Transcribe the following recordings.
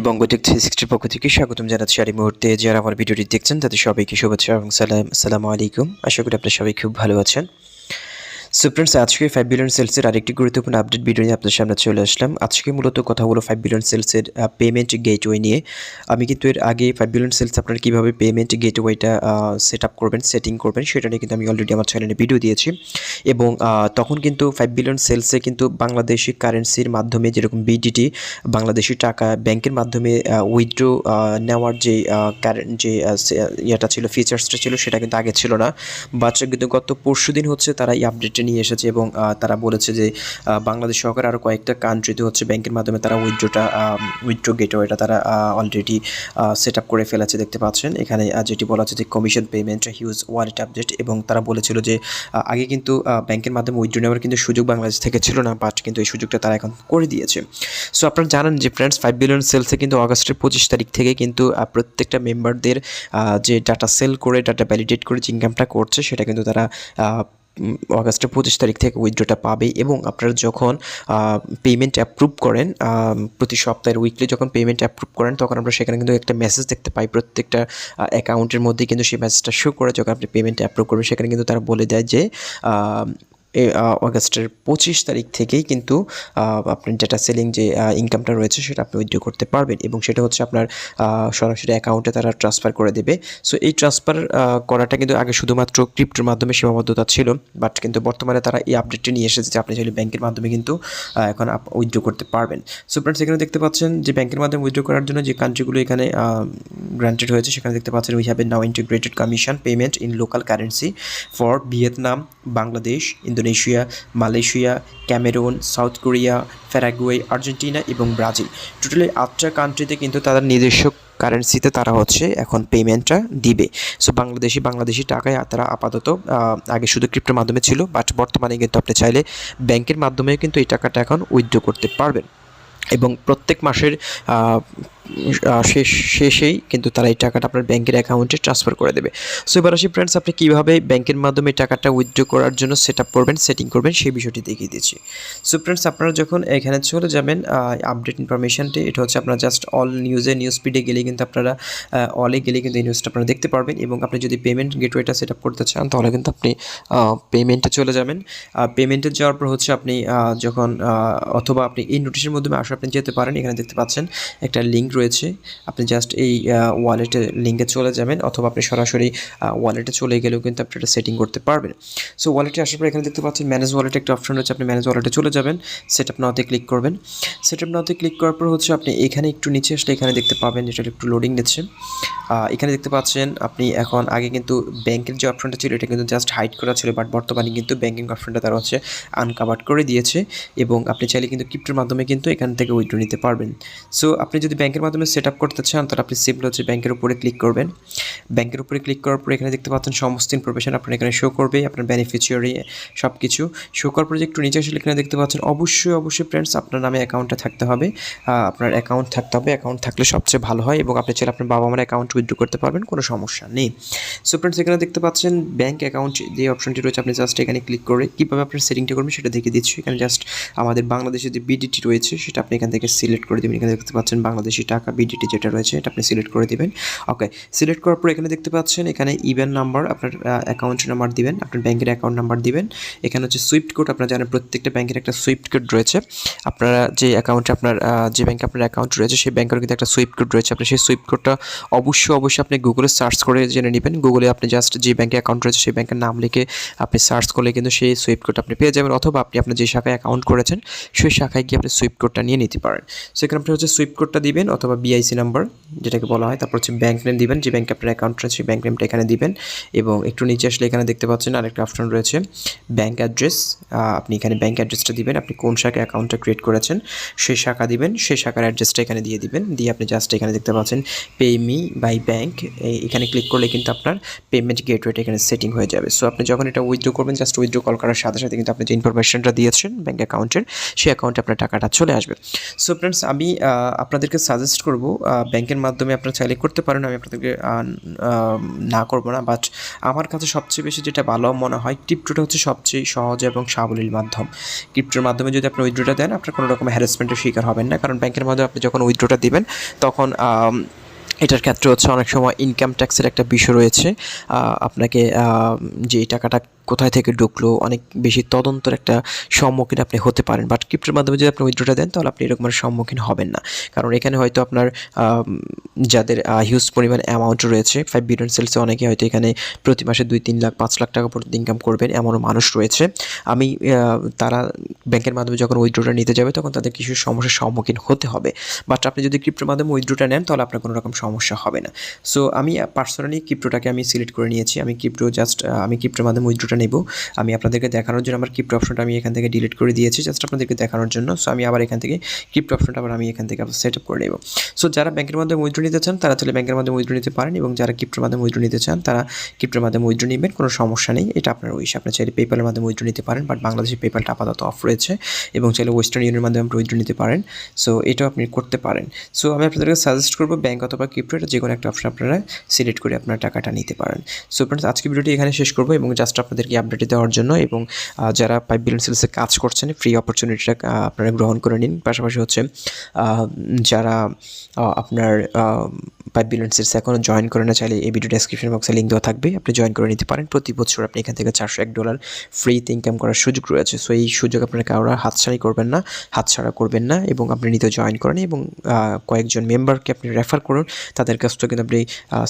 বঙ্গটেক 360 পক্ষ থেকে স্বাগতম জানাচ্ছি। আর এই মুহূর্তে যারা আমার ভিডিওটি দেখছেন তাদের সবাইকে শুভেচ্ছা এবং আসসালামু আলাইকুম। আশা করি আপনারা সবাই খুব ভালো আছেন। সো ফ্রেন্ডস, আজকে 5 বিলিয়ন সেলসের আরেকটি গুরুত্বপূর্ণ আপডেট ভিডিও নিয়ে আপনাদের সামনে চলে আসলাম। আজকে মূলত কথা হলো 5 বিলিয়ন সেলসের পেমেন্ট গেটওয়ে নিয়ে। আমি কিন্তু এর আগে 5 বিলিয়ন সেলস আপনারা কীভাবে পেমেন্ট গেটওয়েটা সেটিং করবেন সেটা নিয়ে কিন্তু আমি অলরেডি আমার চ্যানেলে ভিডিও দিয়েছি। এবং তখন কিন্তু 5 বিলিয়ন সেলসে কিন্তু বাংলাদেশি কারেন্সির মাধ্যমে যেরকম বিডিটি বাংলাদেশি টাকা ব্যাংকের মাধ্যমে উইথড্র নেওয়ার যে ইয়েটা ছিল, ফিচার্সটা ছিল, সেটা কিন্তু আগে ছিল না। বাট কিন্তু গত পরশুদিন হচ্ছে তারা এই আপডেটটা নিয়ে এসেছে এবং তারা বলেছে যে বাংলাদেশ সহকারে আরও কয়েকটা কান্ট্রিতে হচ্ছে ব্যাংকের মাধ্যমে তারা উইথড্র গেটওয়েটা তারা অলরেডি সেট আপ করে ফেলেছে। দেখতে পাচ্ছেন এখানে যেটি বলা হচ্ছে যে commission payment huge wallet update. এবং তারা বলেছিল যে আগে কিন্তু ব্যাংকের মাধ্যমে উইথড্র নেওয়ার কিন্তু সুযোগ বাংলাদেশ থেকে ছিল না, বাট কিন্তু এই সুযোগটা তারা এখন করে দিয়েছে। সো আপনারা জানেন যে ফ্রেন্ডস, 5 বিলিয়ন সেলসে কিন্তু আগস্টের 25 তারিখ থেকে কিন্তু প্রত্যেকটা মেম্বারদের যে ডাটা সেল করে ডাটা ভ্যালিডেট করে যে ইনকামটা করছে সেটা কিন্তু তারা আগস্টের 25 তারিখ থেকে উইথড্রটা পাবে। এবং আপনারা যখন পেমেন্ট অ্যাপ্রুভ করেন, প্রতি সপ্তাহের উইকলি যখন পেমেন্ট অ্যাপ্রুভ করেন, তখন আমরা সেখানে কিন্তু একটা মেসেজ দেখতে পাই প্রত্যেকটা অ্যাকাউন্টের মধ্যে। কিন্তু সেই মেসেজটা শো করে যখন আপনি পেমেন্ট অ্যাপ্রুভ করবেন, সেখানে কিন্তু তারা বলে দেয় যে আগস্টের 25 তারিখ থেকেই কিন্তু আপনার ডেটা সেলিং যে ইনকামটা রয়েছে সেটা আপনি উইথড্র করতে পারবেন। এবং সেটা হচ্ছে আপনার সরাসরি অ্যাকাউন্টে তারা ট্রান্সফার করে দেবে। সো এই ট্রান্সফার করাটা কিন্তু আগে শুধুমাত্র ক্রিপ্টোর মাধ্যমে সীমাবদ্ধতা ছিল, বাট কিন্তু বর্তমানে তারা এই আপডেটটি নিয়ে এসেছে যে আপনি চাইলে ব্যাংকের মাধ্যমে কিন্তু এখন উইথড্র করতে পারবেন। সো ফ্রেন্ডস, এখানে দেখতে পাচ্ছেন যে ব্যাংকের মাধ্যমে উইথড্র করার জন্য যে কান্ট্রিগুলো এখানে গ্রান্টেড হয়েছে, সেখানে দেখতে পাচ্ছেন we have a now integrated commission payment in local currency for Vietnam, Bangladesh, Indonesia, Malaysia, Cameroon, South Korea, Paraguay, Argentina এবং ব্রাজিল। টোটালি 8টা কান্ট্রিতে কিন্তু তাদের নিজস্ব কারেন্সিতে তারা হচ্ছে এখন পেমেন্টটা দিবে। সো বাংলাদেশি টাকায় তারা আপাতত আগে শুধু ক্রিপ্টোর মাধ্যমে ছিল, বাট বর্তমানে কিন্তু আপনি চাইলে ব্যাংকের মাধ্যমে কিন্তু এই টাকাটা এখন উইথড্র করতে পারবেন। এবং প্রত্যেক মাসের শেষেই কিন্তু তারা এই টাকাটা আপনার ব্যাংকের অ্যাকাউন্টে ট্রান্সফার করে দেবে। সো এবার আসি ফ্রেন্ডস, আপনি কীভাবে ব্যাংকের মাধ্যমে টাকাটা উইথড্র করার জন্য সেটিং করবেন সেই বিষয়টি দেখিয়ে দিচ্ছি। সো ফ্রেন্ডস, আপনারা যখন এখানে চলে যাবেন আপডেট ইনফরমেশনটি, এটা হচ্ছে আপনারা জাস্ট অল নিউজ ফিডে গেলে কিন্তু আপনারা অলে গেলে কিন্তু এই নিউজটা আপনারা দেখতে পারবেন। এবং আপনি যদি পেমেন্ট গেটওয়েটা সেট আপ করতে চান তাহলে কিন্তু আপনি পেমেন্টে চলে যাবেন। পেমেন্টে যাওয়ার পর হচ্ছে আপনি যখন অথবা আপনি এই নোটিশের মাধ্যমে আপনি যেতে পারেন। এখানে দেখতে পাচ্ছেন একটা লিঙ্ক রয়েছে, আপনি জাস্ট এই ওয়ালেটে লিঙ্কে চলে যাবেন, অথবা আপনি সরাসরি ওয়ালেটে চলে গেলেও কিন্তু আপনি এটা সেটিং করতে পারবেন। সো ওয়ালেটে আসার পর এখানে দেখতে পাচ্ছেন ম্যানেজ ওয়ালেটে একটা অপশন রয়েছে, আপনি ম্যানেজ ওয়ালেটে চলে যাবেন, সেট আপ নাওতে ক্লিক করবেন। সেট আপ নাওতে ক্লিক করার পর হচ্ছে আপনি এখানে একটু নিচে আসলে এখানে দেখতে পাবেন এটা একটু লোডিং নিচ্ছে। এখানে দেখতে পাচ্ছেন আপনি এখন আগে কিন্তু ব্যাংকের যে অপশনটা ছিল এটা কিন্তু জাস্ট হাইড করা ছিল, বাট বর্তমানে কিন্তু ব্যাংকিং অপশনটা তারা হচ্ছে আনকাভার্ড করে দিয়েছে। এবং আপনি চাইলে কিন্তু ক্রিপ্টোর মাধ্যমে কিন্তু এখান থেকে উইথড্র নিতে পারবেন। সো আপনি যদি ব্যাংকের মাধ্যমে সেট আপ করতে চান তাহলে আপনি সিম্পল হচ্ছে ব্যাংকের উপরে ক্লিক করবেন। ব্যাংকের উপরে ক্লিক করার পর এখানে দেখতে পাচ্ছেন সমস্ত ইনফরমেশন আপনার এখানে শো করবে, আপনার বেনিফিশিয়ারি সব কিছু শো করার পর একটু নিচে আসলে এখানে দেখতে পাচ্ছেন অবশ্যই ফ্রেন্ডস আপনার নামে অ্যাকাউন্টটা থাকতে হবে। আপনার অ্যাকাউন্ট থাকলে সবচেয়ে ভালো হয়। এবং আপনি চাইলে আপনার বাবা মার অ্যাকাউন্ট উইথড্র করতে পারবেন, কোনো সমস্যা নেই। সো ফ্রেন্ডস, এখানে দেখতে পাচ্ছেন ব্যাংক অ্যাকাউন্ট যে অপশনটি রয়েছে, আপনি জাস্ট এখানে ক্লিক করে কীভাবে আপনার সেটিংটা করবেন সেটা দেখিয়ে দিচ্ছি। এখানে জাস্ট আমাদের বাংলাদেশে যে বিডিটি রয়েছে সেটা আপনি এখান থেকে সিলেক্ট করে দেবেন। এখানে দেখতে পাচ্ছেন বাংলাদেশি টাকা বিডিটি যেটা রয়েছে এটা আপনি সিলেক্ট করে দেবেন। ওকে, সিলেক্ট করার পর এখানে দেখতে পাচ্ছেন এখানে ইভেন নাম্বার, আপনার অ্যাকাউন্ট নাম্বার দিবেন, আপনার ব্যাংকের অ্যাকাউন্ট নাম্বার দিবেন। এখানে হচ্ছে সুইফট কোড, আপনারা জানেন প্রত্যেকটা ব্যাংকের একটা সুইফট কোড রয়েছে। আপনারা যে অ্যাকাউন্টে যে ব্যাংকে আপনার অ্যাকাউন্ট রয়েছে সেই ব্যাংকের কিন্তু একটা সুইফট কোড রয়েছে। আপনি সেই সুইফট কোডটা অবশ্যই আপনি গুগলে সার্চ করে জেনে নেবেন। গুগলে আপনি জাস্ট যে ব্যাংকে অ্যাকাউন্ট রয়েছে সেই ব্যাংকের নাম লিখে আপনি সার্চ করলে কিন্তু সেই সুইফট কোড আপনি পেয়ে যাবেন, অথবা আপনি আপনার যে শাখায় অ্যাকাউন্ট করেছেন সেই শাখায় গিয়ে আপনি সুইফট কোডটা নিয়ে নিতে পারেন। সেখানে আপনি হচ্ছে সুইফট কোডটা দিবেন অথবা বিআইসি নাম্বার যেটাকে বলা হয়, তারপর হচ্ছে ব্যাংক নেম দিবেন, যে ব্যাংকে আপনার অ্যাকাউন্ট রয়েছে সেই ব্যাংক নেমটা এখানে দিবেন। এবং একটু নিচে আসলে এখানে দেখতে পাচ্ছেন আরেকটা অপশন রয়েছে ব্যাংক অ্যাড্রেস, আপনি এখানে ব্যাংক অ্যাড্রেসটা দিবেন, আপনি কোন শাখায় অ্যাকাউন্টটা ক্রিয়েট করেছেন সেই শাখা দিবেন, সেই শাখার অ্যাড্রেসটা এখানে দিয়ে দিবেন। দিয়ে আপনি জাস্ট এখানে দেখতে পাচ্ছেন পে মি বাই ব্যাংক, এখানে ক্লিক করলে কিন্তু আপনার পেমেন্ট গেটওয়েটা এখানে সেটিং হয়ে যাবে। সো আপনি যখন এটা উইথড্র করবেন, জাস্ট উইথড্র কল করার সাথে সাথে কিন্তু আপনি যে ইনফরমেশনটা দিয়েছেন ব্যাংক অ্যাকাউন্টের সেই অ্যাকাউন্টে আপনার টাকাটা চলে আসবে। সো ফ্রেন্ডস, আমি আপনাদেরকে সাজেস্ট সাজেস্ট করব ব্যাংকের মাধ্যমে আপনারা চাইলে করতে পারেন, আমি আপনাদেরকে না করব না, বাট আমার কাছে সবচেয়ে বেশি যেটা ভালো মনে হয় ক্রিপ্টোটা হচ্ছে সবচেয়ে সহজ এবং সাবলীল মাধ্যম। ক্রিপ্টোর মাধ্যমে যদি আপনি উইথড্রটা দেন আপনার কোনো রকম হ্যারাসমেন্টের শিকার হবেন না, কারণ ব্যাংকের মাধ্যমে আপনি যখন উইথড্রটা দিবেন তখন এটার ক্ষেত্রে হচ্ছে অনেক সময় ইনকাম ট্যাক্সের একটা বিষয় রয়েছে। আপনাকে যে এই টাকাটা কোথায় থেকে ঢুকলো অনেক বেশি তদন্তের একটা সম্মুখীন আপনি হতে পারেন। বাট ক্রিপ্টোর মাধ্যমে যদি আপনি উইথড্রটা দেন তাহলে আপনি এরকমের সম্মুখীন হবেন না, কারণ এখানে হয়তো আপনার যাদের হিউজ পরিমাণ অ্যামাউন্ট রয়েছে 5 বিলিয়ন সেলসে অনেকে হয়তো এখানে প্রতি মাসে 2-3 লাখ 5 লাখ টাকা পর্যন্ত ইনকাম করবেন এমনও মানুষ রয়েছে। তারা ব্যাংকের মাধ্যমে যখন উইথড্রটা নিতে যাবে তখন তাদের কিছু সমস্যার সম্মুখীন হতে হবে। বাট আপনি যদি ক্রিপ্টোর মাধ্যমে উইথড্রটা নেন তাহলে আপনার কোনো রকম সমস্যা হবে না। সো আমি পার্সোনালি ক্রিপ্টোটাকে আমি সিলেক্ট করে নিয়েছি। আমি ক্রিপ্টোর মাধ্যমে উইথড্রটা নেব। আমি আপনাদেরকে দেখানোর জন্য আমার ক্রিপ্টো অপশনটা আমি এখান থেকে ডিলিট করে দিয়েছি জাস্ট আপনাদেরকে দেখানোর জন্য। সো আমি আবার এখান থেকে ক্রিপ্টো অপশনটা আমি এখান থেকে সেট আপ করে নেব। সো যারা ব্যাংকের মাধ্যমে উইথড্র নিতে চান তারা চাইলে ব্যাংকের মাধ্যমে উইথড্র নিতে পারেন, এবং যারা ক্রিপ্টোর মাধ্যমে উইথড্র নিতে চান তারা ক্রিপ্টোর মাধ্যমে উইথড্র নেবেন, কোনো সমস্যা নেই। এটা আপনার উইশ। আপনি চাইলে পেপ্যালের মাধ্যমে উইথড্র নিতে পারেন, বাট বাংলাদেশে পেপ্যালটা আপাতত অফ রয়েছে, এবং চাইলে ওয়েস্টার্ন ইউনিয়নের মাধ্যমে আপনি উইথড্র নিতে পারেন। সো এটাও আপনি করতে পারেন। সো আমি আপনাদেরকে সাজেস্ট করবো ব্যাংক অথবা ক্রিপ্টো, এটা যে কোনো একটা অপশন আপনারা সিলেক্ট করে আপনার টাকাটা নিতে পারেন। সো ফ্রেন্ডস, আজকে ভিডিওটি এখানে শেষ করবো, এবং জাস্ট আপনাদেরকে আপডেট দেওয়ার জন্য, এবং যারা 5 বিলিয়ন সেলসে কাজ করছেন ফ্রি অপরচুনিটিটা আপনারা গ্রহণ করে নিন। পাশাপাশি হচ্ছে যারা আপনার 5 বিলিয়ন সেলসে এখনও জয়েন করে না, চাইলে এই ভিডিও ডেসক্রিপশন বক্সে লিঙ্ক দেওয়া থাকবে, আপনি জয়েন করে নিতে পারেন। প্রতি বছর আপনি এখান থেকে $401 ফ্রিতে ইনকাম করার সুযোগ রয়েছে। সো এই সুযোগ আপনারা কারোর হাতছাড়া করবেন না, এবং আপনি নিজে জয়েন করেন, এবং কয়েকজন মেম্বারকে আপনি রেফার করুন, তাদের কাছ থেকে কিন্তু আপনি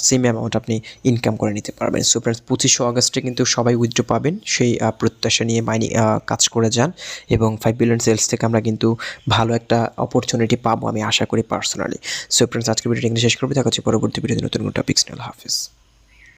সেম অ্যামাউন্ট আপনি ইনকাম করে নিতে পারবেন। সো ফ্রেন্ডস, 25 আগস্টে কিন্তু সবাই উইথড্র পাবেন, সেই প্রত্যাশা নিয়ে কাজ করে যান, এবং 5 বিলিয়ন সেলস থেকে আমরা কিন্তু ভালো একটা অপরচুনিটি পাবো আমি আশা করি পার্সোনালি। সো ফ্রেন্ডস, আজকের ভিডিওটি এখানে শেষ করবো। দেখা হচ্ছে পরবর্তী ভিডিওতে নতুন কোনো টপিকস নিয়ে। আল্লাহ হাফেজ।